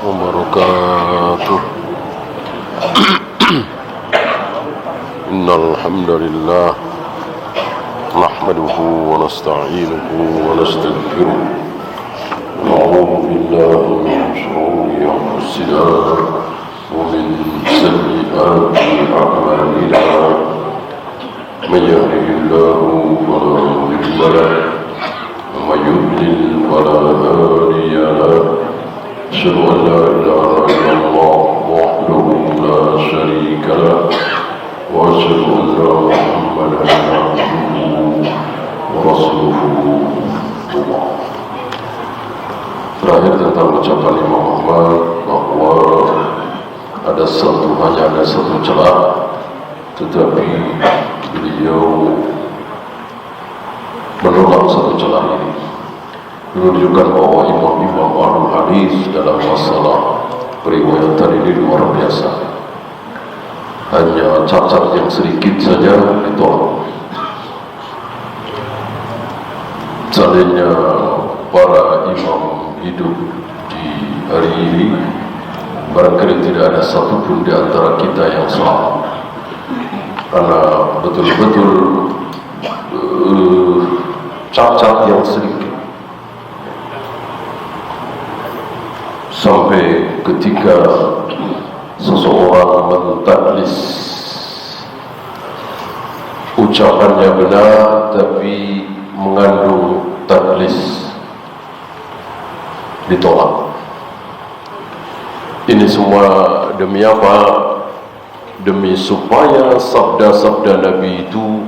wabarakatuh. Innal hamdalillah nahmaduhu wa nasta'inuhu wa nastaghfiruh. Na'udzu billahi min shururi anfusina wa min sayyiati a'malina. May yahdihillahu fala mudilla lahu wa may yudlil fala hadiya lahu. Asyhadu an la ilaha illallah wahdahu la syarika lahu wa asyhadu anna Muhammadan abduhu wa rasuluhu. Terakhir tentang ucapan Imam Ahmad bahwa hanya ada satu celah, tetapi beliau menolak satu celah ini, menunjukkan bahwa imam-imam ahlul hadis dalam masalah periwayatan ini luar biasa. Hanya cacat yang sedikit saja ditolak. Seandainya para imam hidup di hari ini, barangkali tidak ada satupun di antara kita yang salah, karena betul-betul cacat yang sedikit. Sampai ketika seseorang mentadlis, ucapannya benar tapi mengandung tadlis, ditolak. Ini semua demi apa? Demi supaya sabda-sabda Nabi itu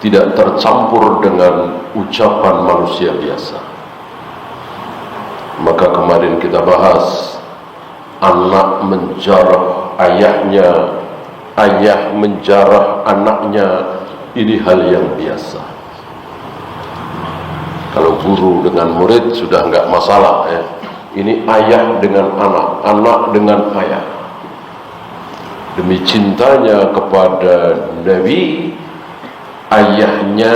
tidak tercampur dengan ucapan manusia biasa. Maka kemarin kita bahas anak menjarah ayahnya, ayah menjarah anaknya, ini hal yang biasa. Kalau guru dengan murid sudah enggak masalah ya. Ini ayah dengan anak, anak dengan ayah. Demi cintanya kepada Nabi, ayahnya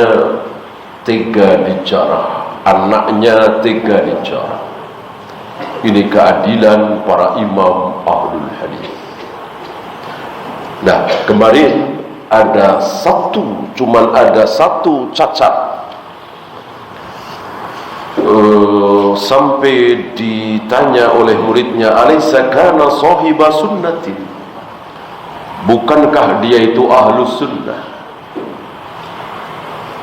tega dijarah, anaknya tega dijarah. Ini keadilan para imam ahlul hadis. Nah, kemarin cuman ada satu cacat. Sampai ditanya oleh muridnya, alaysa kana sahiba sunnatin, bukankah dia itu ahlus sunnah?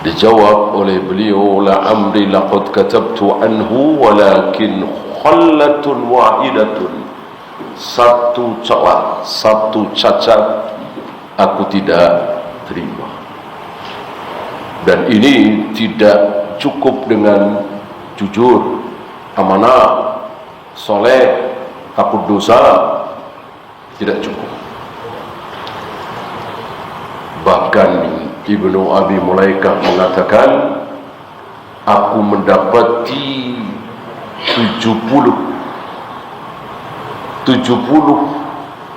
Dijawab oleh beliau, la amri laqad katabtu anhu walakin khallatun wahidatun, satu celah, satu cacat aku tidak terima. Dan ini tidak cukup dengan jujur, amanah, soleh, takut dosa, tidak cukup. Bahkan Ibnu Abi Mulaikah mengatakan, aku mendapati 70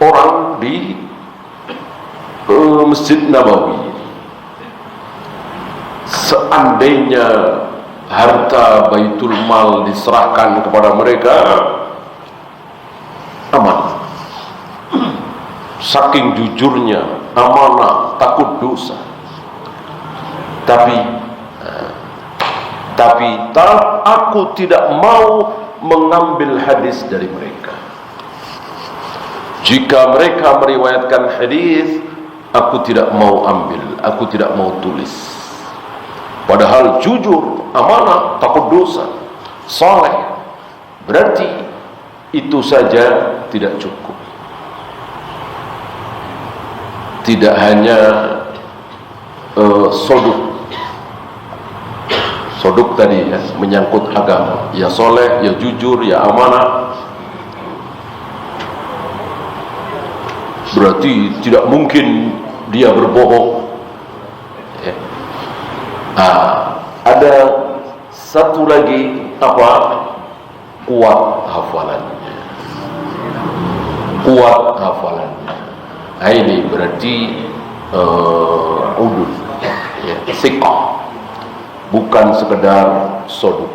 orang di Masjid Nabawi. Seandainya harta Baitul Mal diserahkan kepada mereka, aman. Saking jujurnya, amanah, takut dosa. Tapi aku tidak mau mengambil hadis dari mereka. Jika mereka meriwayatkan hadis, aku tidak mau ambil, aku tidak mau tulis. Padahal jujur, amanah, takut dosa, saleh, berarti itu saja tidak cukup. Tidak hanya soduk tadi ya, menyangkut agama, ya soleh, ya jujur, ya amanah, berarti tidak mungkin dia berbohong ya. Ada satu lagi, apa? Kuat hafalannya, kuat hafalannya. Nah, ini berarti udud ya, siqah, bukan sekedar soduk.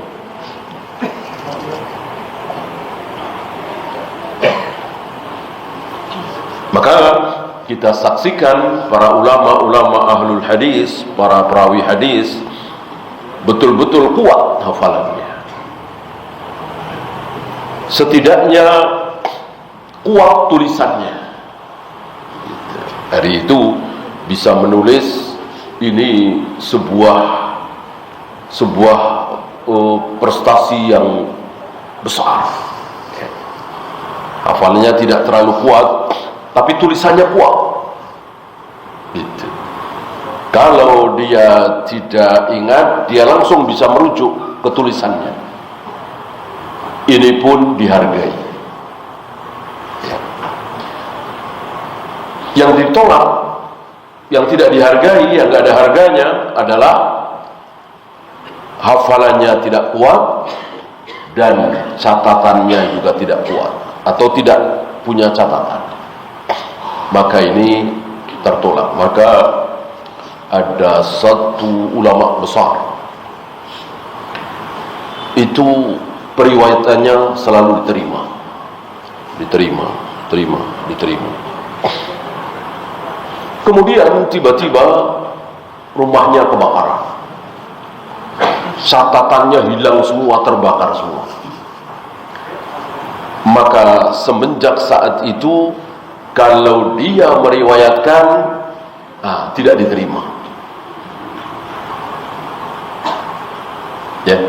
kita saksikan para ulama-ulama ahlul hadis, para perawi hadis betul-betul kuat hafalannya. Setidaknya kuat tulisannya. Hari itu bisa menulis ini sebuah prestasi yang besar. Hafalannya tidak terlalu kuat, tapi tulisannya kuat. Gitu. Kalau dia tidak ingat, dia langsung bisa merujuk ke tulisannya. Ini pun dihargai. Yang ditolak, yang tidak dihargai, yang tidak ada harganya adalah hafalannya tidak kuat dan catatannya juga tidak kuat atau tidak punya catatan. Maka ini tertolak. Maka ada satu ulama besar, itu periwayatannya selalu diterima. Kemudian tiba-tiba rumahnya kebakaran, catatannya hilang semua, terbakar semua. Maka semenjak saat itu, kalau dia meriwayatkan, tidak diterima. Ya,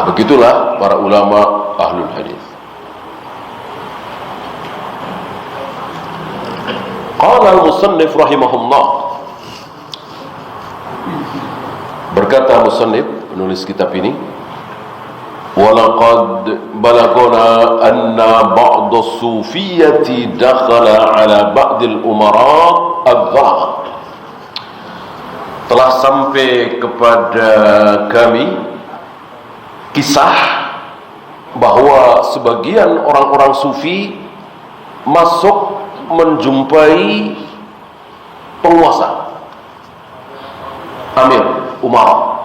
begitulah para ulama ahlul hadis. Qala al-musannif rahimahullah, berkata musannif, penulis kitab ini, walaqad balagona anna ba'd as-sufiyyati dakhala ala ba'd al-umara adh-dhalam. Telah sampai kepada kami kisah bahwa sebagian orang-orang sufi masuk menjumpai penguasa, amir, umara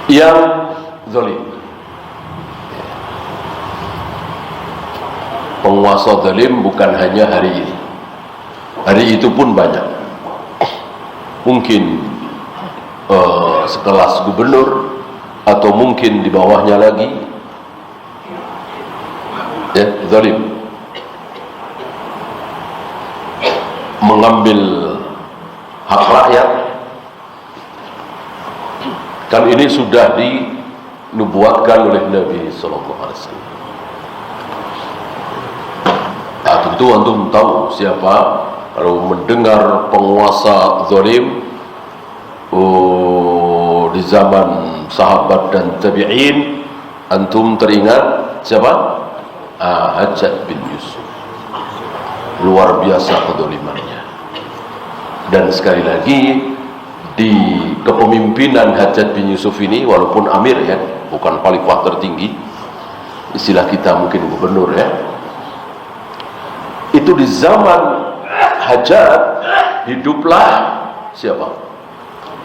yang zalim. Penguasa zalim bukan hanya hari ini, hari itu pun banyak. Mungkin sekelas gubernur, atau mungkin di bawahnya lagi, ya, zalim, mengambil hak rakyat. Kan ini sudah dinubuatkan oleh Nabi Sallallahu Alaihi Wasallam. Tentu antum tahu siapa kalau mendengar penguasa zalim di zaman sahabat dan tabi'in, antum teringat siapa? Hajjaj bin Yusuf. Luar biasa kedzalimannya. Dan sekali lagi, di kepemimpinan Hajjaj bin Yusuf ini, walaupun amir ya, bukan khalifah tertinggi, istilah kita mungkin gubernur ya, itu di zaman Hajjaj hiduplah siapa?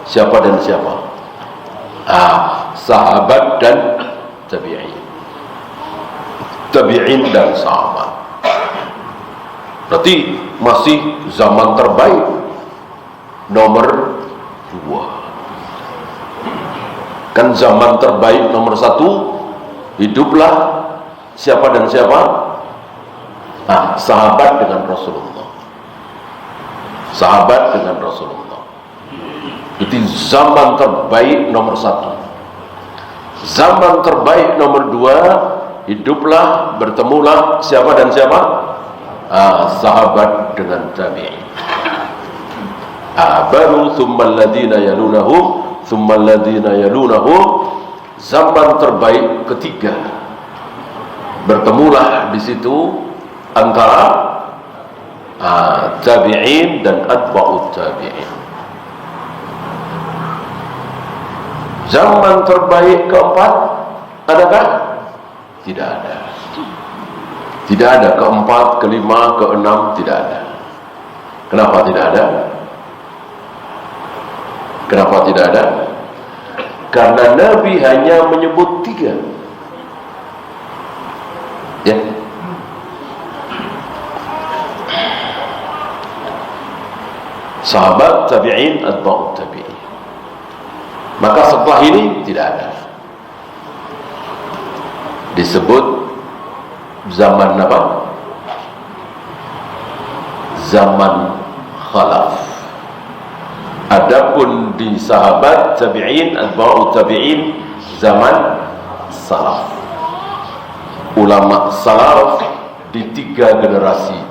Siapa dan siapa? Sahabat dan tabi'in. Tabi'in dan sahabat. Berarti masih zaman terbaik, nomor 2. Kan zaman terbaik nomor 1, hiduplah siapa dan siapa? Sahabat dengan Rasulullah. Sahabat dengan Rasulullah. Itu zaman terbaik nomor 1. Zaman terbaik nomor 2, hiduplah, bertemulah siapa dan siapa? Sahabat dengan tabi'in. Baru thumma alladhina yalunahum, thumma alladhina yalunahum, zaman terbaik ketiga. Bertemulah di situ antara tabi'in dan atba'ut tabi'in. Zaman terbaik keempat adakah? Tidak ada. Tidak ada keempat, kelima, keenam, tidak ada. Kenapa tidak ada? Kenapa tidak ada? Karena Nabi hanya menyebut 3. Ya. sahabat tabi'in, atba'ut tabi'in. Maka setelah ini tidak ada. Disebut zaman apa? Zaman khalaf. Adapun di sahabat tabi'in, atba'ut tabi'in, zaman salaf. Ulama salaf di 3 generasi.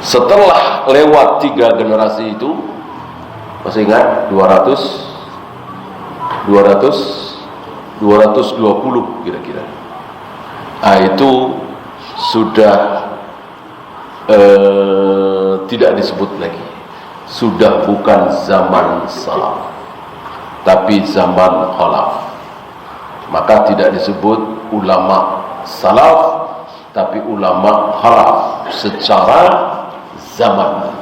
Setelah lewat 3 generasi itu, masih ingat 220 kira-kira. Itu sudah tidak disebut lagi. Sudah bukan zaman salaf, tapi zaman khalaf. Maka tidak disebut ulama salaf, tapi ulama khalaf secara zaman,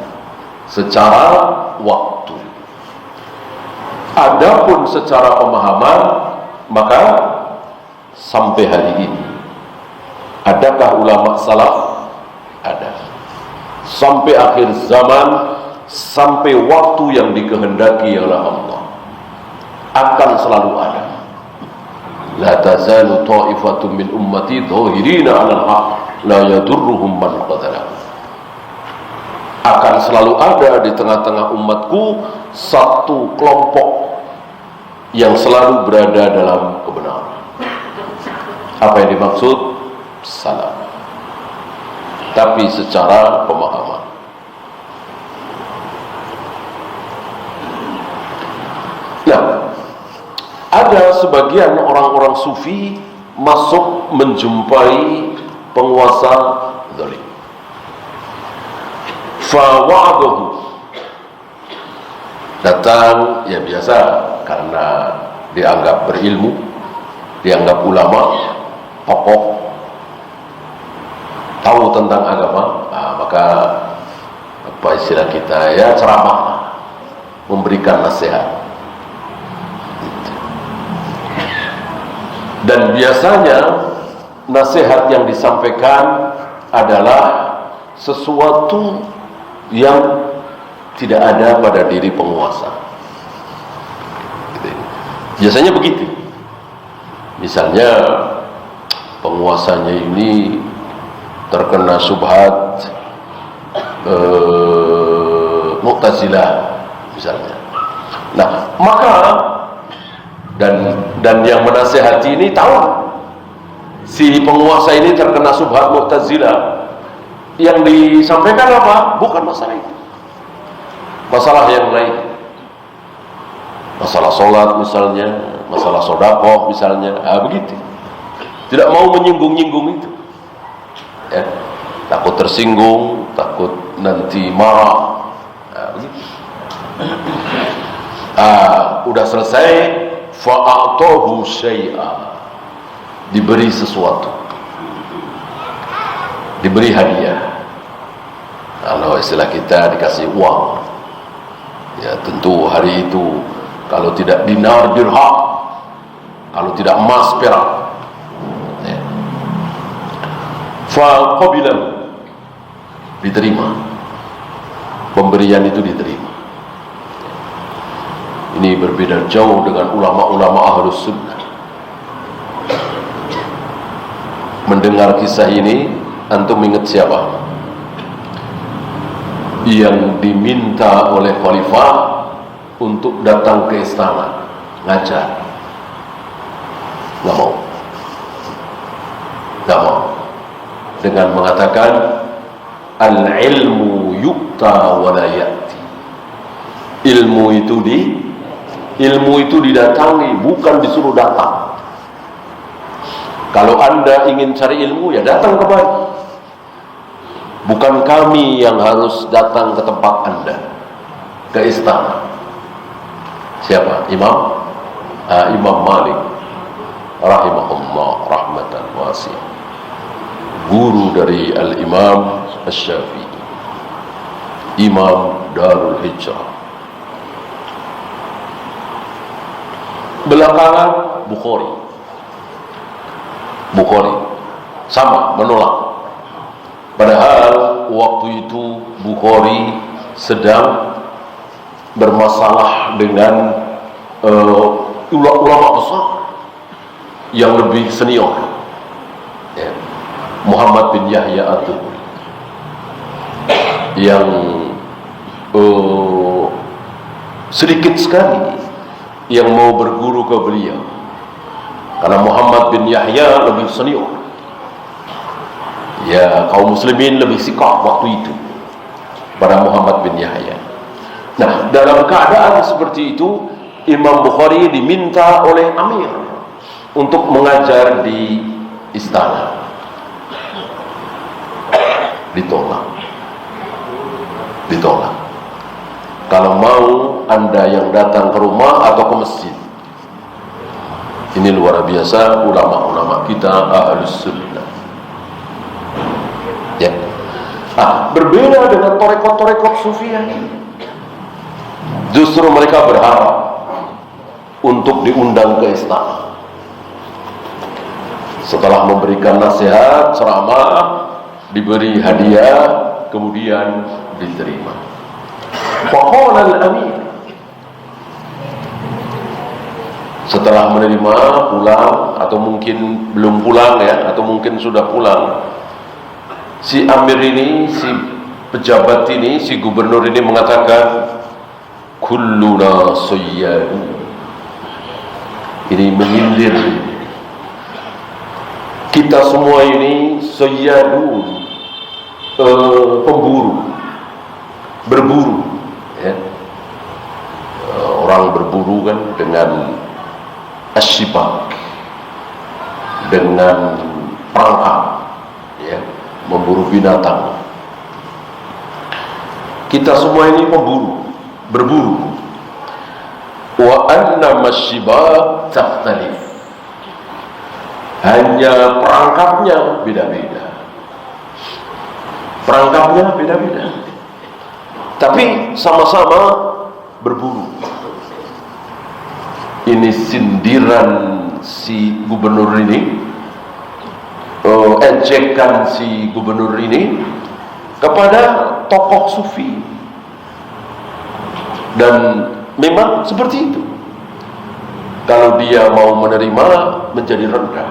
secara waktu. Adapun secara pemahaman, maka sampai hari ini adakah ulama salaf? Ada. Sampai akhir zaman, sampai waktu yang dikehendaki oleh Allah, akan selalu ada. La tazalu ta'ifatun min ummati dhahirina 'alal haq la yadurruhum man qadara. Akan selalu ada di tengah-tengah umatku satu kelompok yang selalu berada dalam kebenaran. Apa yang dimaksud? Salaf. Tapi secara pemahaman. Nah, ada sebagian orang-orang sufi masuk menjumpai penguasa zalim. Fawa'adahu, datang, ya biasa, karena dianggap berilmu, dianggap ulama, tokoh, tahu tentang agama, maka apa istilah kita ya, ceramah, memberikan nasihat. Dan biasanya nasihat yang disampaikan adalah sesuatu yang tidak ada pada diri penguasa. Biasanya begitu. Misalnya penguasanya ini terkena syubhat Mu'tazilah misalnya. Nah, maka dan yang menasihati ini tahu si penguasa ini terkena syubhat Mu'tazilah. Yang disampaikan apa? Bukan masalah itu, masalah yang lain, masalah sholat misalnya, masalah sedekah misalnya, begitu. Tidak mau menyinggung-nyinggung itu, ya. Takut tersinggung, takut nanti marah, begitu. Udah selesai, fa'atahu syai'a, diberi sesuatu, diberi hadiah. Kalau istilah kita dikasih uang, ya tentu hari itu kalau tidak dinar dirham, kalau tidak emas perak, ya. Faqabilahu, diterima, pemberian itu diterima. Ini berbeda jauh dengan ulama-ulama ahlus sunnah. Mendengar kisah ini, antum ingat siapa yang diminta oleh khalifah untuk datang ke istana ngajar? Nggak mau, nggak mau, dengan mengatakan al-ilmu yu'ta wa la ya'ti. Ilmu itu didatangi, bukan disuruh datang. Kalau anda ingin cari ilmu, ya datang kemari. Bukan kami yang harus datang ke tempat anda, ke istana. Siapa? Imam Malik rahimahullah rahmatan wasi'ah, guru dari Al-Imam Asy-Syafi'i, Imam Darul Hijrah. Belakangan Bukhari sama menolak. Padahal waktu itu Bukhari sedang bermasalah dengan ulama besar yang lebih senior, ya, Muhammad bin Yahya Ad-Dhuhri, yang sedikit sekali yang mau berguru ke beliau, karena Muhammad bin Yahya lebih senior. Ya, kaum muslimin lebih sikap waktu itu pada Muhammad bin Yahya. Nah, dalam keadaan seperti itu, Imam Bukhari diminta oleh Amir untuk mengajar di istana. Ditolak. Kalau mau, Anda yang datang ke rumah atau ke masjid. Ini luar biasa ulama-ulama kita Ahlus Sunnah. Ya. Berbeda dengan torekot-torekot Sufiyah ini. Justru mereka berharap untuk diundang ke istana. Setelah memberikan nasihat, ceramah, diberi hadiah, kemudian diterima. Faqala al-amir, setelah menerima, pulang, atau mungkin belum pulang ya, atau mungkin sudah pulang, si amir ini, si pejabat ini, si gubernur ini mengatakan, kulluna sayyadu. Ini menyindir, kita semua ini sayyadun, pemburu, berburu, ya. Orang berburu kan dengan asyibak, dengan perangkap, ya, memburu binatang. Kita semua ini pemburu, berburu. Wa anna masyibak takhtalif, hanya perangkapnya beda-beda. Perangkapnya beda-beda, tapi sama-sama berburu. Ini sindiran si gubernur ini, ejekan si gubernur ini kepada tokoh sufi. Dan memang seperti itu. Kalau dia mau menerima, menjadi rendah.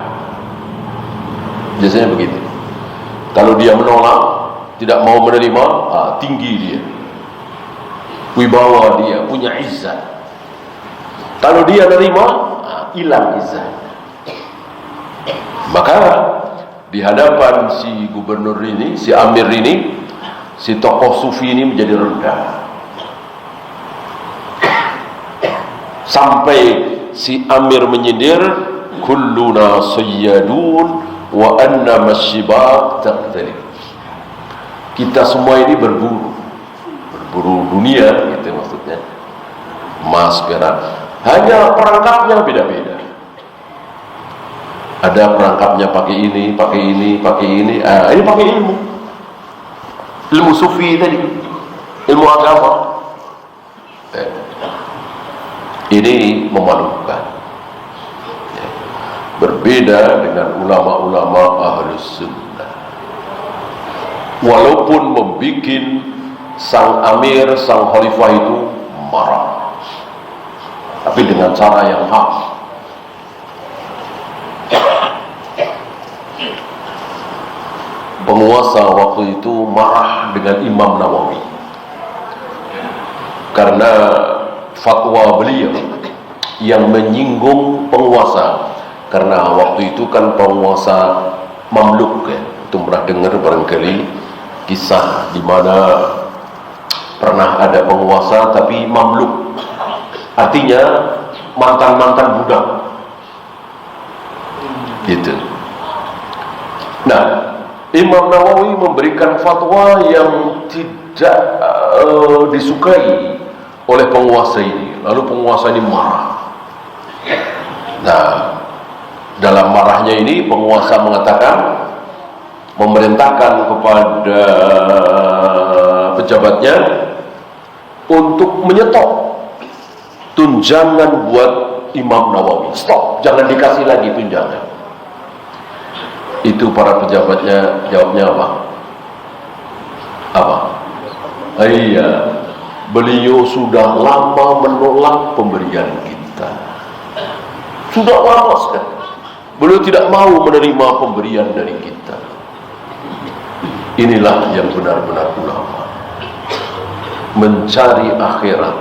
Biasanya begitu. Kalau dia menolak, tidak mau menerima, tinggi dia, wibawa dia, punya izzat. Kalau dia menerima, hilang izzat. Maka di hadapan si gubernur ini, si amir ini, si tokoh sufi ini menjadi rendah. Sampai si amir menyindir, kulluna sayyadun wa anna masyibak taqtalif. Kita semua ini berburu dunia, gitu maksudnya, emas, perak. Hanya perangkapnya beda-beda. Ada perangkapnya pakai ini, pakai ini, pakai ini. Ini pakai ilmu sufi tadi, ilmu agama. Ini memalukan. Berbeda dengan ulama-ulama Ahlus Sunnah. Walaupun membuat sang amir, sang khalifah itu marah, tapi dengan cara yang hak. Penguasa waktu itu marah dengan Imam Nawawi karena fatwa beliau yang menyinggung penguasa. Karena waktu itu kan penguasa Mamluk, ya. Itu pernah dengar barangkali kisah di mana pernah ada penguasa tapi Mamluk, artinya mantan-mantan budak, gitu. Nah, Imam Nawawi memberikan fatwa yang tidak disukai oleh penguasa ini. Lalu penguasa ini marah. Nah, dalam marahnya ini penguasa mengatakan, memerintahkan kepada pejabatnya untuk menyetop tunjangan buat Imam Nawawi. Stop, jangan dikasih lagi tunjangan. Itu para pejabatnya jawabnya apa? Iya, beliau sudah lama menolak pemberian kita. Sudah lama sekali. Beliau tidak mau menerima pemberian dari kita. Inilah yang benar-benar ulama. Mencari akhirat,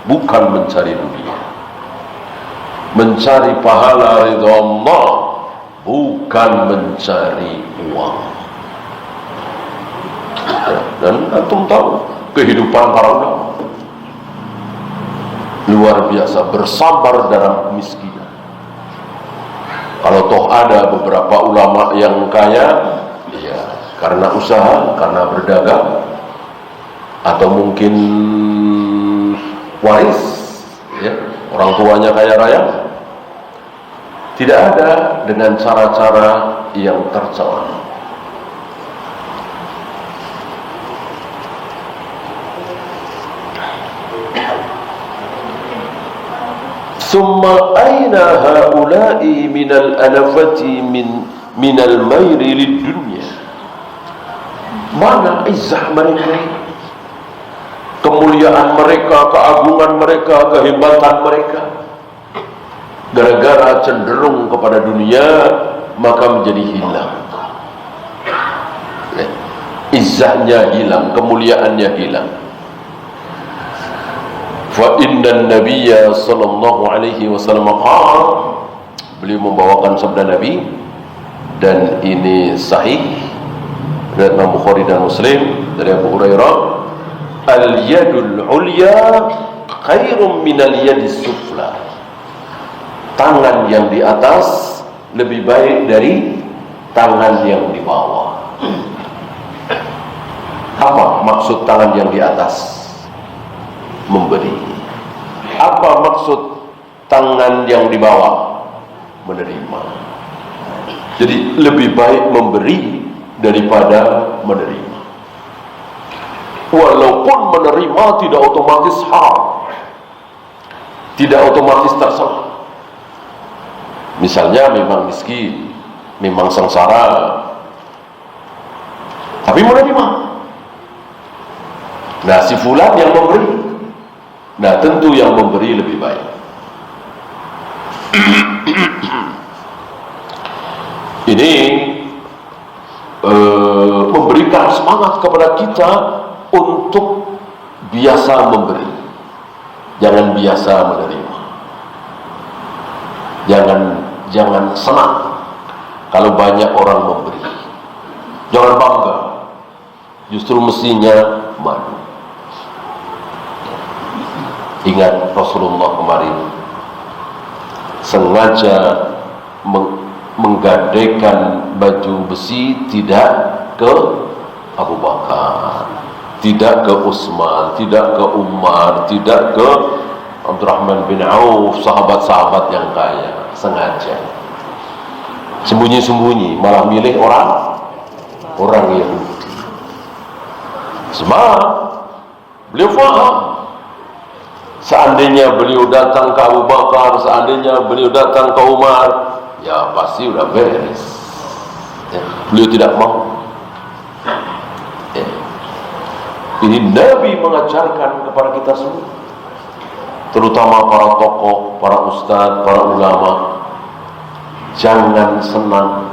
bukan mencari dunia. Mencari pahala ridha Allah, bukan mencari uang. Dan antum tahu kehidupan para ulama luar biasa, bersabar dalam kemiskinan. Kalau toh ada beberapa ulama yang kaya, ya karena usaha, karena berdagang, atau mungkin waris, ya, orang tuanya kaya raya. Tidak ada dengan cara-cara yang tercela. Summa aina haula'i minal anafati minal mayri lid dunya. Mana izzah mereka, kemuliaan mereka, keagungan mereka, kehebatan mereka? Gara-gara cenderung kepada dunia, maka menjadi hilang. Izzahnya hilang, kemuliaannya hilang. Fa inna nabiyya sallallahu alaihi wasallam qala, beliau membawakan sabda Nabi, dan ini sahih dari Imam Bukhari dan Muslim dari Abu Hurairah, al yadul ulya khairum minal yadis sufla. Tangan yang di atas lebih baik dari tangan yang di bawah. Apa maksud tangan yang di atas? Memberi. Apa maksud tangan yang di bawah? Menerima. Jadi lebih baik memberi daripada menerima. Walaupun menerima tidak otomatis haram, tidak otomatis tercela. Misalnya memang miskin, memang sengsara, tapi menerima. Nah, si fulan yang memberi, nah tentu yang memberi lebih baik. Ini memberikan semangat kepada kita untuk biasa memberi, jangan biasa menerima. Jangan senang kalau banyak orang memberi. Jangan bangga, justru mestinya malu. Ingat Rasulullah kemarin sengaja menggadaikan baju besi tidak ke Abu Bakar, tidak ke Utsman, tidak ke Umar, tidak ke Abdurrahman bin Auf, sahabat-sahabat yang kaya. Sengaja sembunyi-sembunyi, malah milih orang Yahudi. Semangat. Beliau faham, seandainya beliau datang ke Abu Bakar, seandainya beliau datang ke Umar, ya pasti udah beres. Ya, beliau tidak mau. Ya. Ini Nabi mengajarkan kepada kita semua, terutama para tokoh, para ustadz, para ulama, jangan senang.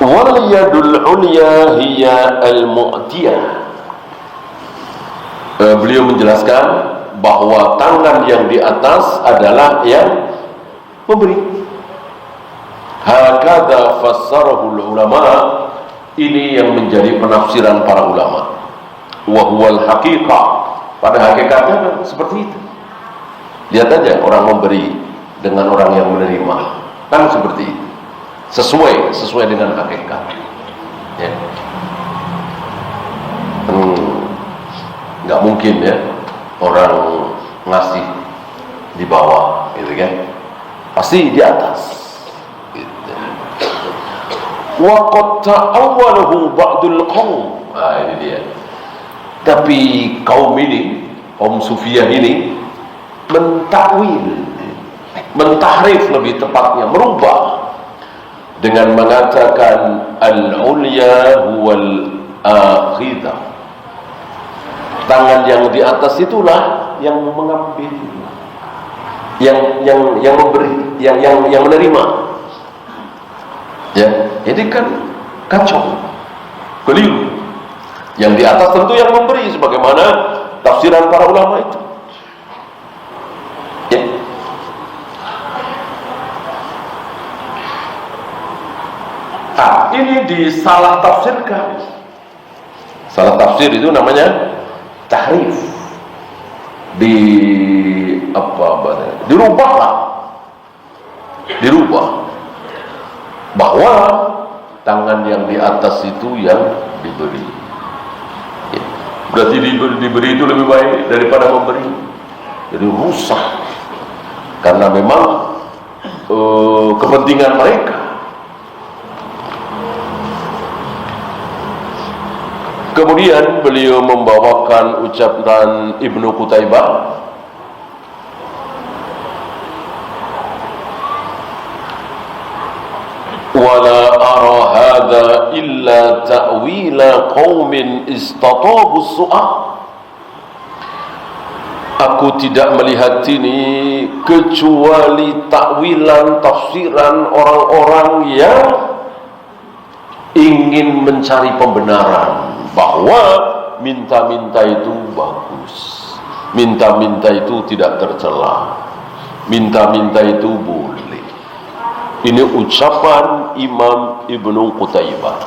Wal yadul ulya hiya al-mu'tiyah. Beliau menjelaskan bahwa tangan yang di atas adalah yang memberi. Hakadha fassarahu ulama. Ini yang menjadi penafsiran para ulama. Wa huwal haqiqah. Pada hakikatnya seperti itu. Lihat aja orang memberi dengan orang yang menerima, kan seperti itu. Sesuai dengan hakikat. Ya. Nggak mungkin ya orang ngasih di bawah, gitu kan? Pasti di atas. Gitu. Wa qad ta'awwalahu ba'dul qaum. Ini dia. Tapi kaum ini Om Sufiyah ini mentakwil, mentahrif lebih tepatnya, merubah dengan mengatakan al-ulya huwal akhidha, tangan yang di atas itulah yang mengambil, yang memberi, yang menerima. Ya, ini kan kacau, keliru. Yang di atas tentu yang memberi, sebagaimana tafsiran para ulama itu. Ya. Ini disalah tafsirkan. Salah tafsir itu namanya tahrif. Dirubah bahwa tangan yang di atas itu yang diberi. Ya. Berarti diberi itu lebih baik daripada memberi. Jadi rusak karena memang kepentingan mereka. Kemudian beliau membawakan ucapan Ibnu Qutaibah, wala ara hadza illa ta'wila qaumin istatabu su'ah. Aku tidak melihat ini kecuali takwilan, tafsiran orang-orang yang ingin mencari pembenaran bahwa minta-minta itu bagus, minta-minta itu tidak tercela, minta-minta itu boleh. Ini ucapan Imam Ibnu Qutaibah.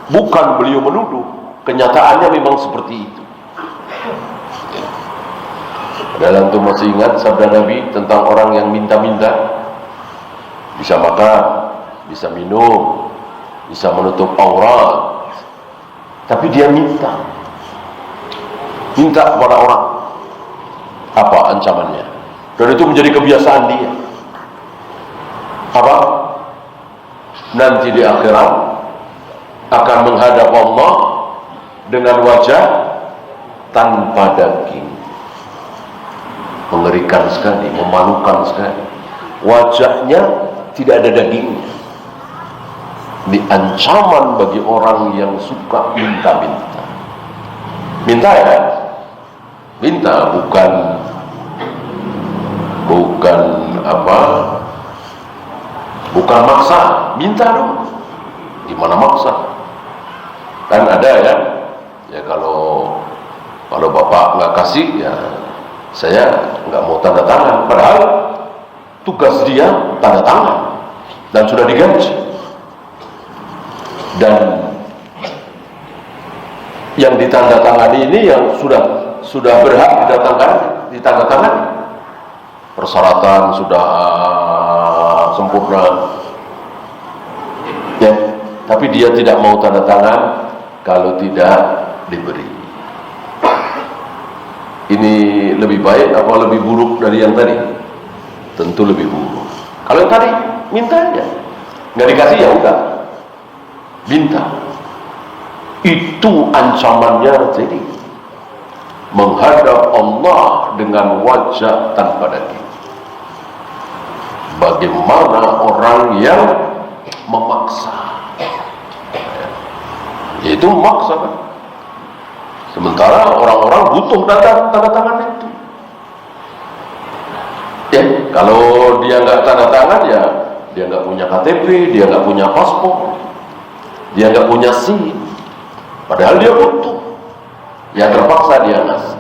Bukan beliau menuduh, kenyataannya memang seperti itu. Dalam itu masih ingat sabda Nabi tentang orang yang minta-minta, bisa makan, bisa minum, bisa menutup aurat, tapi dia minta kepada orang. Apa ancamannya? Dan itu menjadi kebiasaan dia. Apa? Nanti di akhirat akan menghadap Allah dengan wajah tanpa daging. Mengerikan sekali, memalukan sekali. Wajahnya tidak ada dagingnya. Ini ancaman bagi orang yang suka minta-minta. Minta ya kan? Minta, bukan maksa. Minta dong. Gimana maksa? Kan ada ya. Ya kalau bapak nggak kasih, ya saya nggak mau tanda tangan. Padahal tugas dia tanda tangan dan sudah digaji. Dan yang ditandatangani ini yang sudah berhak ditandatangani. Persyaratan sudah sempurna. Ya, tapi dia tidak mau tanda tangan kalau tidak diberi. Ini lebih baik apa lebih buruk dari yang tadi? Tentu lebih buruk. Kalau yang tadi minta aja, nggak dikasih ya udah. Minta. Itu ancamannya, jadi menghadap Allah dengan wajah tanpa daging. Bagaimana orang yang memaksa? Yaitu memaksa kan. Sementara orang-orang butuh tanda tangan itu. Ya, kalau dia nggak tanda tangan ya dia nggak punya KTP, dia nggak punya paspor, dia nggak punya SIM. Padahal dia butuh. Ya terpaksa dia ngasih.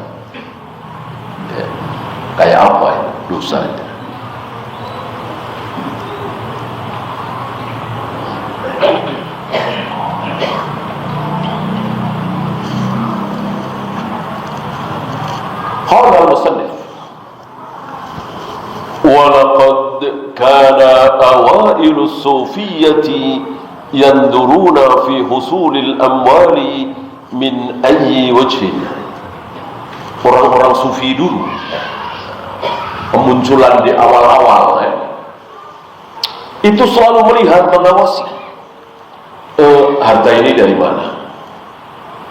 Ya, kayak apa ya dosanya? Qala al-musannif wa laqad kana awailu as-sufiyyati yanduruna fi husulil amwali min ayyi wajhin. Orang-orang sufi dulu kemunculan di awal-awal itu selalu melihat, mengawasi harta ini dari mana,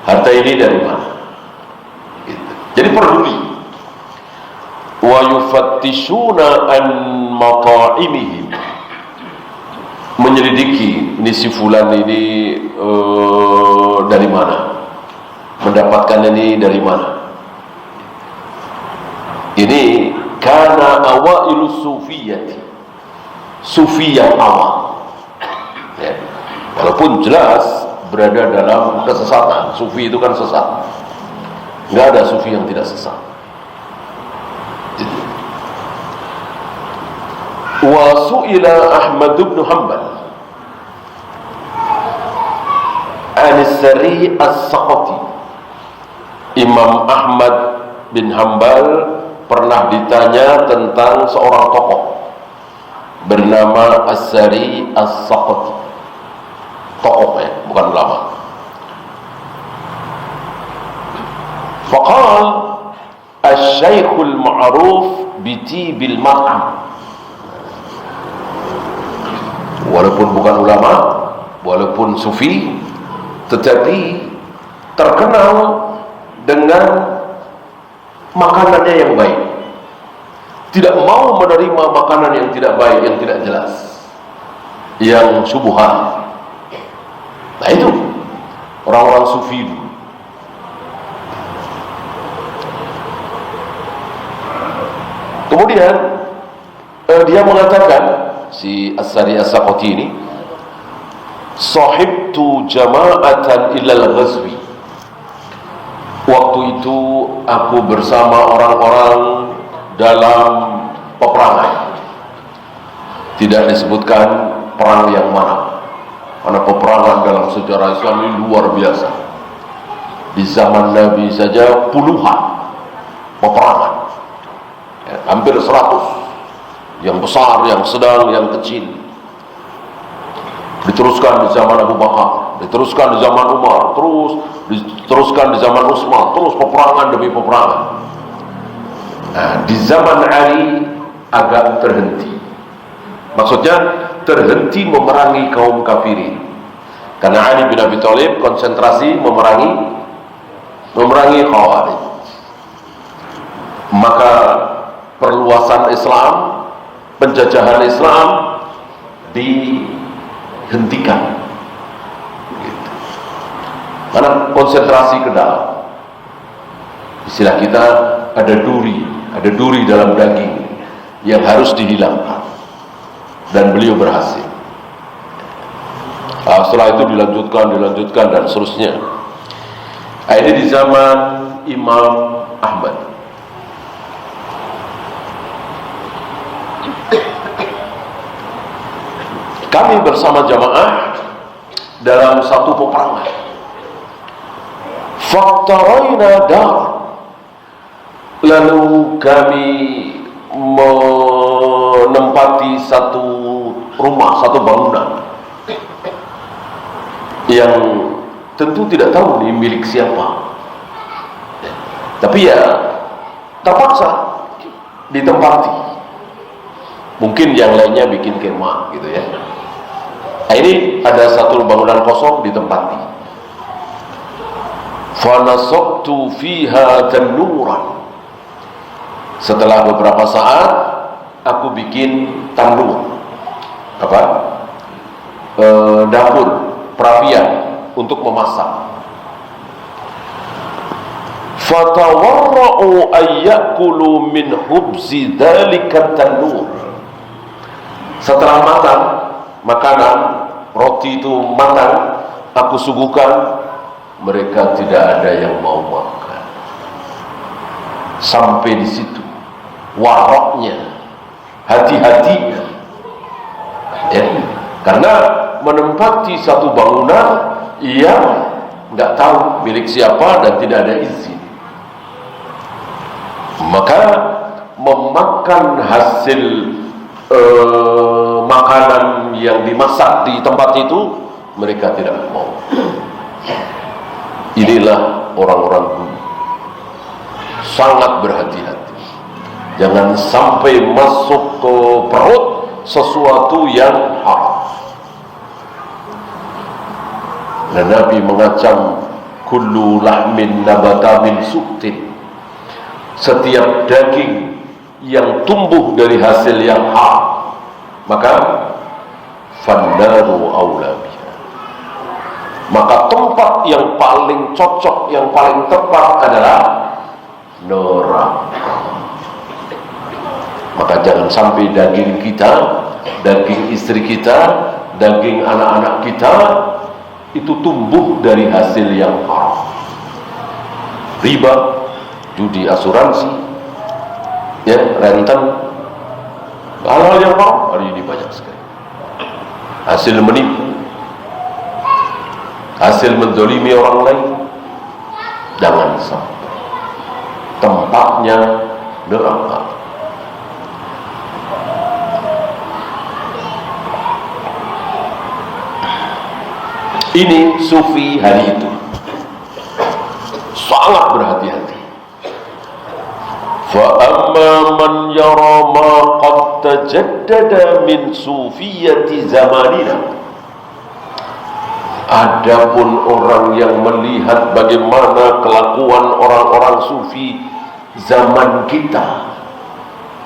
harta ini dari mana. Gitu. Jadi peduli. Wa yufattishuna an mata'imihim, menyelidiki ini si fulan ini dari mana, mendapatkan ini dari mana. Ini karena awailu sufiyati, sufi yang awal ya. Walaupun jelas berada dalam kesesatan, sufi itu kan sesat, nggak ada sufi yang tidak sesat. Wa su'ila Ahmad bin Hanbal An-Sari As-Saqati, Imam Ahmad bin Hanbal pernah ditanya tentang seorang tokoh bernama As-Sari As-Saqati, tokoh ya, bukan ulama. Faqal Asy-Syaikhul Ma'ruf bitibil mat'am, walaupun bukan ulama, walaupun sufi, tetapi terkenal dengan makanannya yang baik, tidak mau menerima makanan yang tidak baik, yang tidak jelas, yang syubhat. Nah itu orang-orang sufi dulu. Kemudian dia mengatakan, si As-Sari As-Saqati ini, sahibtu jama'atan ilal ghazwi, waktu itu aku bersama orang-orang dalam peperangan. Tidak disebutkan perang yang mana, karena peperangan dalam sejarah Islam ini luar biasa. Di zaman Nabi saja puluhan peperangan ya, hampir 100, yang besar, yang sedang, yang kecil. Diteruskan di zaman Abu Bakar, diteruskan di zaman Umar, terus diteruskan di zaman Utsman, terus peperangan demi peperangan. Nah, di zaman Ali agak terhenti. Maksudnya terhenti memerangi kaum kafirin, karena Ali bin Abi Thalib konsentrasi memerangi Khawarij. Maka perluasan Islam, penjajahan Islam dihentikan gitu. Karena konsentrasi ke dalam. Istilah kita ada duri dalam daging yang harus dihilangkan, dan beliau berhasil. Setelah itu dilanjutkan dan seterusnya. Ini di zaman Imam Ahmad. Kami bersama jamaah dalam satu peperangan. Faktaraina dar, lalu kami menempati satu rumah, satu bangunan yang tentu tidak tahu ini milik siapa, tapi ya terpaksa ditempati. Mungkin yang lainnya bikin kemah gitu ya. Nah, ini ada satu bangunan kosong ditempati. Fanasabtu fiha tannuran. Setelah beberapa saat aku bikin tandur, dapur, perapian untuk memasak. Fatawarra'u ayyakulu min hubzi dzalika tandur. Setelah matang makanan, roti itu matang, aku suguhkan, mereka tidak ada yang mau makan. Sampai di situ waroknya, hati-hatinya ya, karena menempati satu bangunan yang nggak tahu milik siapa dan tidak ada izin, maka memakan hasil makanan yang dimasak di tempat itu mereka tidak mau. Inilah orang-orang dulu, sangat berhati-hati, jangan sampai masuk ke perut sesuatu yang haram. Dan Nabi mengacam kullu lahmin nabata min suktin, setiap daging yang tumbuh dari hasil yang haram, maka fannaru aula biha, maka tempat yang paling cocok, yang paling tepat adalah neraka. Maka jangan sampai daging kita, daging istri kita, daging anak-anak kita itu tumbuh dari hasil yang haram. Riba, judi asuransi, ya, rentan, hal-hal yang haram hari ini banyak sekali. Hasil menipu, hasil menzalimi orang lain, jangan sampai. Tempatnya neraka. Ini sufi hari itu sangat berhati-hati. Fa amma man yara ma qad tajaddada min sufiyati zamanina, adapun orang yang melihat bagaimana kelakuan orang-orang sufi zaman kita.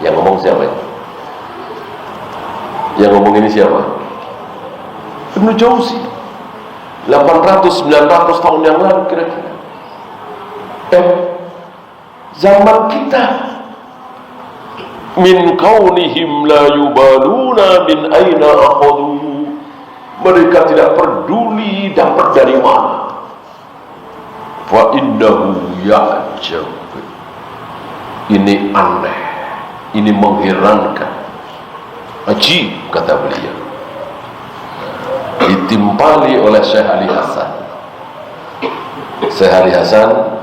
Yang ngomong siapa ini? Yang ngomong ini siapa? Ibnu Jauzi. 800-900 tahun yang lalu kira-kira. Zaman kita, min kaunihim la yubaluna min aina akhadhu, mereka tidak peduli dapat dari mana. Fa innahu ya'jab, ini aneh, ini mengherankan, ajib, kata beliau. Ditimpali oleh Syekh Ali Hasan. Syekh Ali Hasan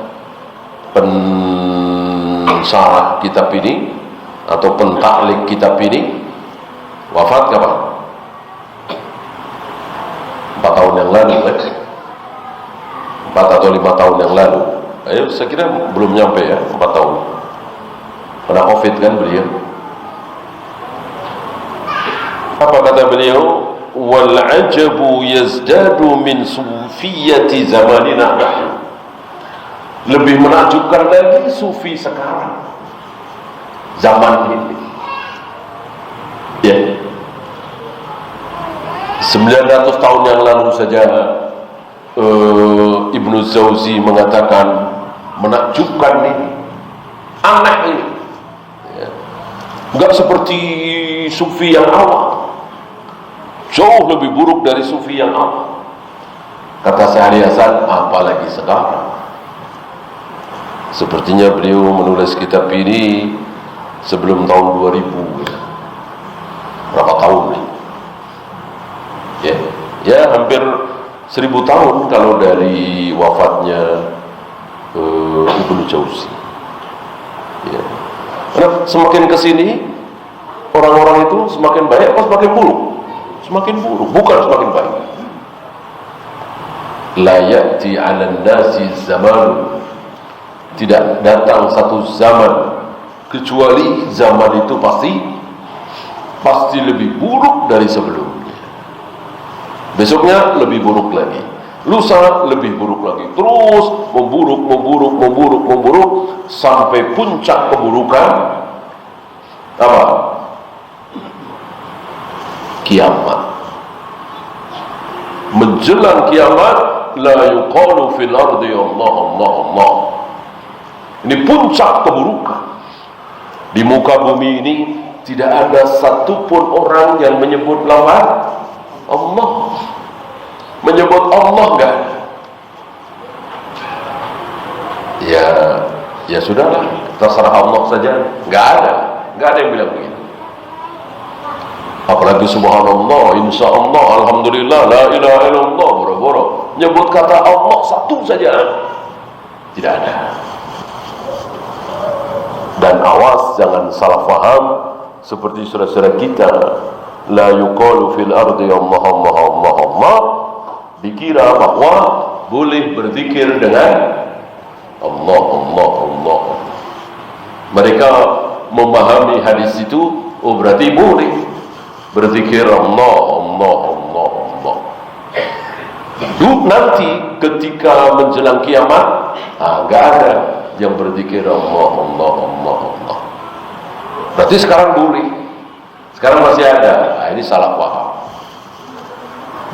pensarah kitab ini atau pentaklik kitab ini wafat kapan? 4 tahun yang lalu, 4 atau 5 tahun yang lalu. Saya kira belum nyampe ya, 4 tahun. Kena COVID kan beliau. Apa kata beliau? Wal ajabu yazdadu min sufiyati zamanina. Lebih menakjubkan lagi sufi sekarang, zaman ini. Ya, 900 tahun yang lalu saja Ibnu Jauzi mengatakan menakjubkan ini, aneh ini, ya. Enggak seperti sufi yang awal, jauh lebih buruk dari sufi yang awal. Kata Syekh Ali Hasan, apalagi sekarang. Sepertinya beliau menulis kitab ini sebelum tahun 2000, ya. Berapa tahun nih? Ya, hampir 1000 tahun kalau dari wafatnya Ibnu Jauzi. Ya. Karena semakin kesini orang-orang itu semakin baik atau semakin buruk? Semakin buruk, bukan semakin baik. La ya'ti 'alan nasi zaman, tidak datang satu zaman kecuali zaman itu pasti lebih buruk dari sebelumnya. Besoknya lebih buruk lagi, lusa lebih buruk lagi, terus memburuk sampai puncak keburukan apa? Kiamat. Menjelang kiamat, la yuqalu fil ardi Allah Allah Allah. Ini puncak keburukan. Di muka bumi ini tidak ada satupun orang yang menyebut lafaz Allah. Menyebut Allah enggak ada. Ya sudahlah, terserah Allah saja. Enggak ada yang bilang begitu. Apalagi subhanallah, insyaallah, alhamdulillah, la ilaha illallah, boro-boro nyebut kata Allah satu saja tidak ada. Dan awas jangan salah faham seperti saudara-saudara kita, la yuqalu fil ardi Allah Allah Allah Allah, dikira bahwa boleh berzikir dengan Allah Allah Allah. Mereka memahami hadis itu, oh berarti boleh berzikir Allah Allah Allah Allah. Nanti ketika menjelang kiamat, nggak ada yang berzikir Allah, Allah, Allah, Allah. Berarti sekarang boleh, sekarang masih ada. Ini salah paham.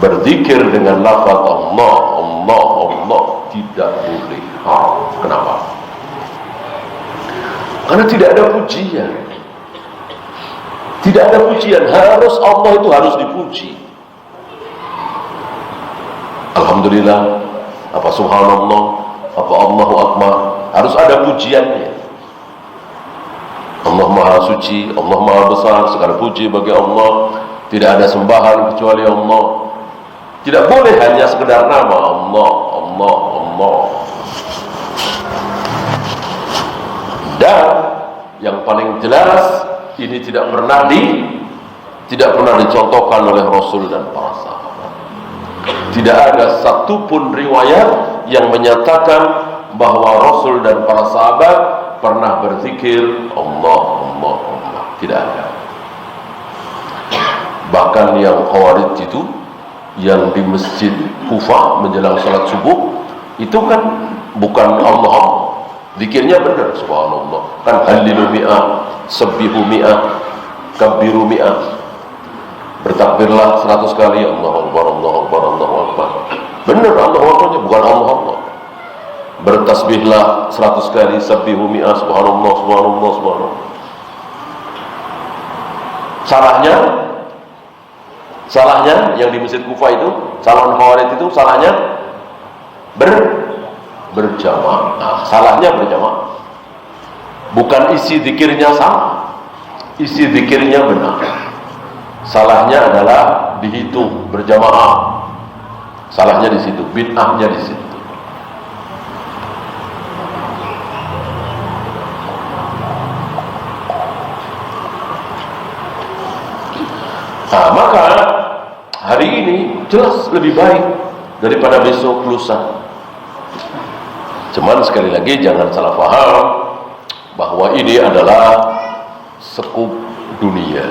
Berzikir dengan lafaz Allah, Allah, Allah tidak boleh. Kenapa? Karena tidak ada pujian. Tidak ada pujian. Harus Allah itu harus dipuji. Alhamdulillah, apa subhanallah, apa Allahu Akbar, harus ada pujiannya. Allah Maha Suci, Allah Maha Besar, segala puji bagi Allah. Tidak ada sembahan kecuali Allah. Tidak boleh hanya sekedar nama Allah, Allah, Allah. Dan yang paling jelas, ini tidak pernah dicontohkan oleh Rasul dan para sahabat. Tidak ada satupun riwayat yang menyatakan bahwa Rasul dan para sahabat pernah berzikir Allah, Allah, Allah. Tidak ada. Bahkan yang Khawarij itu, yang di masjid Kufah menjelang salat subuh, itu kan bukan Allah. Zikirnya benar, subhanallah. Kan halilu mi'ah, sabbihu mi'ah, kabbiru mi'ah. Bertakbirlah 100 kali, Allahu Akbar, Allahu Akbar, Allahu Akbar. Benar Allahu Akbarnya, bukan Allah, Allah. Bertasbihlah 100 kali, sabbihu mi'ah, subhanallah, subhanallah, subhanallah. Salahnya yang di Masjid Kufah itu, salahnya Khawarij itu, salahnya berjamaah. Salahnya berjamaah. Bukan isi zikirnya salah, isi zikirnya benar. Salahnya adalah dihitung berjamaah. Salahnya di situ, bid'ahnya di situ. Maka hari ini jelas lebih baik daripada besok lusa. Cuman sekali lagi jangan salah paham bahwa ini adalah sekup dunia.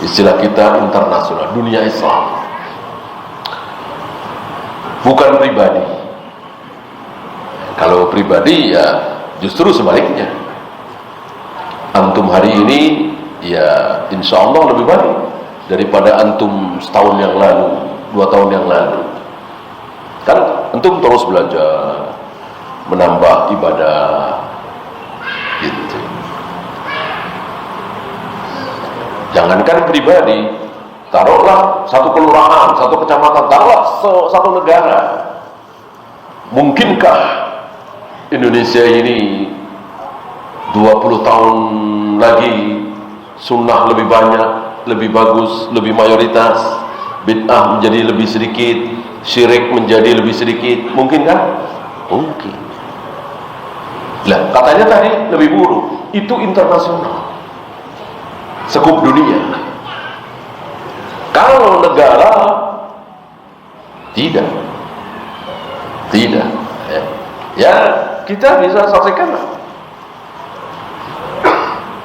Istilah kita internasional, dunia Islam. Bukan pribadi. Kalau pribadi ya justru sebaliknya. Antum hari ini ya insya Allah lebih baik daripada antum setahun yang lalu, 2 tahun yang lalu. Kan antum terus belajar, menambah ibadah gitu. Jangankan pribadi, taruhlah satu kelurahan, satu kecamatan, taruhlah satu negara. Mungkinkah Indonesia ini 20 tahun lagi sunnah lebih banyak, lebih bagus, lebih mayoritas, bid'ah menjadi lebih sedikit, syirik menjadi lebih sedikit? Mungkin kan? Mungkin. Lah, katanya tadi lebih buruk. Itu internasional, sekup dunia. Kalau negara tidak ya kita bisa saksikan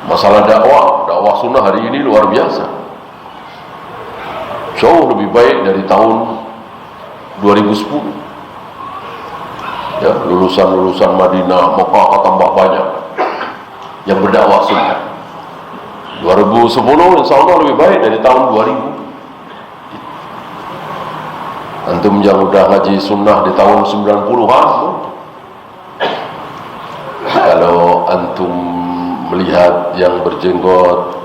masalah dakwah sunnah hari ini luar biasa, jauh lebih baik dari tahun 2010. Ya, lulusan Madinah, Mekah tambah banyak yang berdakwah sunnah. 2010 insya Allah lebih baik dari tahun 2000. Antum yang udah ngaji sunnah di tahun 90-an, kalau antum melihat yang berjenggot,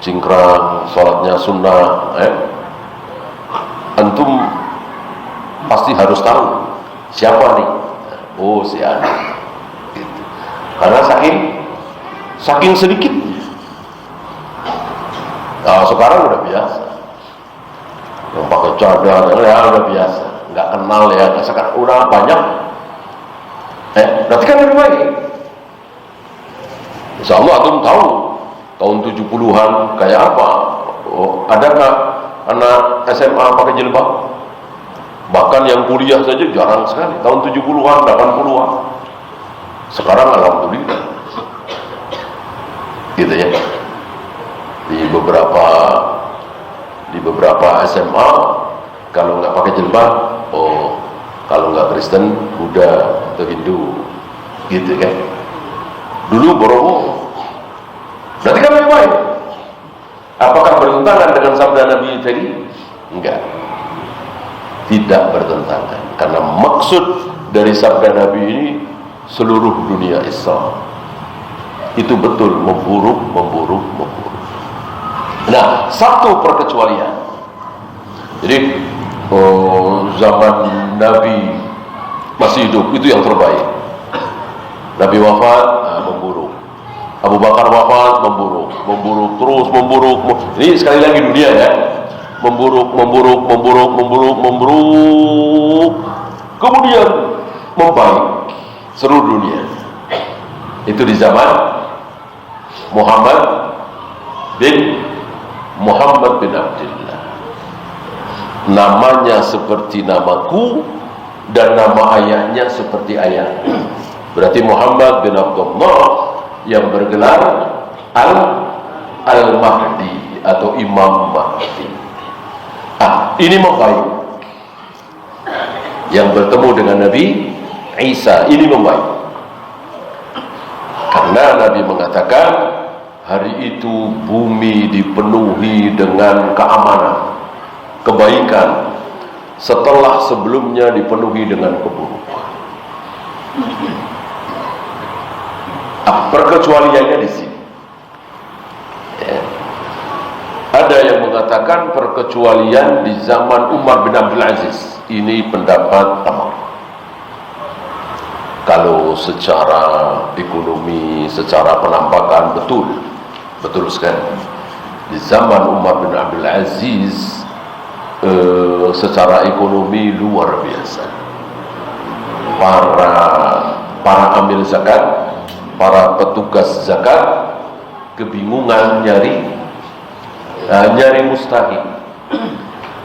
cingkrang, sholatnya sunnah, antum pasti harus tahu siapa nih. Oh, si Anda gitu. Karena saking sedikitnya. Sekarang udah biasa yang pakai cadar, ya udah biasa, nggak kenal ya. Sekarang udah banyak, berarti kan lebih baik. Insya Allah antum tahu tahun 70-an kayak apa. Adakah anak SMA pakai jilbab? Bahkan yang kuliah saja jarang sekali. Tahun 70-an, 80-an. Sekarang alhamdulillah gitu ya. Di beberapa SMA kalau nggak pakai jilbab, Kalau nggak Kristen, Buddha atau Hindu, gitu kan? Dulu Boromo. Berarti kan baik-baik. Apakah bertentangan dengan sabda Nabi tadi? Enggak. Tidak bertentangan. Karena maksud dari sabda Nabi ini seluruh dunia Islam. Itu betul, memburuk. Nah, satu perkecualian. Jadi zaman Nabi masih hidup, itu yang terbaik. Nabi wafat, memburuk. Abu Bakar wafat, memburuk. Ini sekali lagi dunia ya. Memburuk. Kemudian membaik seluruh dunia. Itu di zaman Muhammad bin Abdullah. Namanya seperti namaku dan nama ayahnya seperti ayahku. Berarti Muhammad bin Abdullah yang bergelar Al-Mahdi atau Imam Mahdi. Ini membaik. Yang bertemu dengan Nabi Isa ini membaik. Karena Nabi mengatakan hari itu bumi dipenuhi dengan keamanan, kebaikan, setelah sebelumnya dipenuhi dengan keburukan. Perkecualiannya di sini. Ya. Ada yang mengatakan perkecualian di zaman Umar bin Abdul Aziz. Ini pendapat Tamar. Kalau secara ekonomi, secara penampakan betul sekali. Di zaman Umar bin Abdul Aziz, secara ekonomi luar biasa. Para amil zakat, para petugas zakat kebingungan nyari mustahil.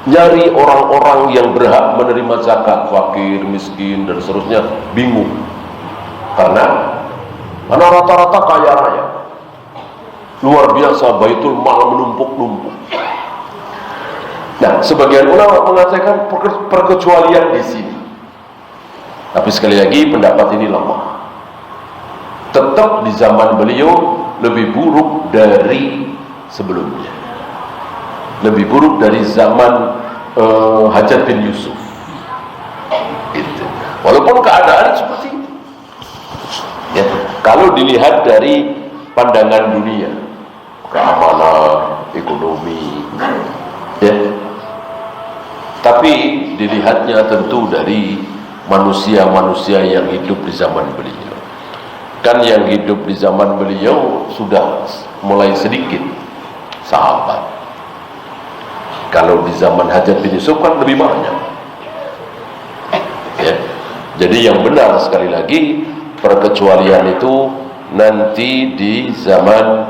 Nyari orang-orang yang berhak menerima zakat, fakir, miskin dan seterusnya, bingung. Karena rata-rata kaya raya. Luar biasa, Baitul Mal menumpuk-numpuk. Nah, sebagian ulama mengatakan perkecualian di sini. Tapi sekali lagi pendapat ini lemah. Tetap di zaman beliau lebih buruk dari sebelumnya. Lebih buruk dari zaman Hajjaj bin Yusuf. Gitu. Walaupun keadaan seperti itu. Ya, kalau dilihat dari pandangan dunia, keamanan, ekonomi, ya. Tapi dilihatnya tentu dari manusia-manusia yang hidup di zaman beliau. Kan yang hidup di zaman beliau sudah mulai sedikit sahabat. Kalau di zaman Hajjaj bin Yusuf kan lebih banyak. Ya. Jadi yang benar sekali lagi perkecualian itu nanti di zaman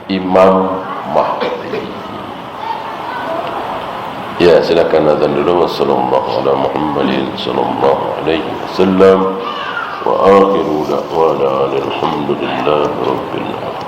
Imam Mahdi. Ya, silakan azan dulu. Wassallallahu ala Muhammadin sallallahu alaihi wasallam wa akhiru da'wana alhamdulillahi rabbil alamin.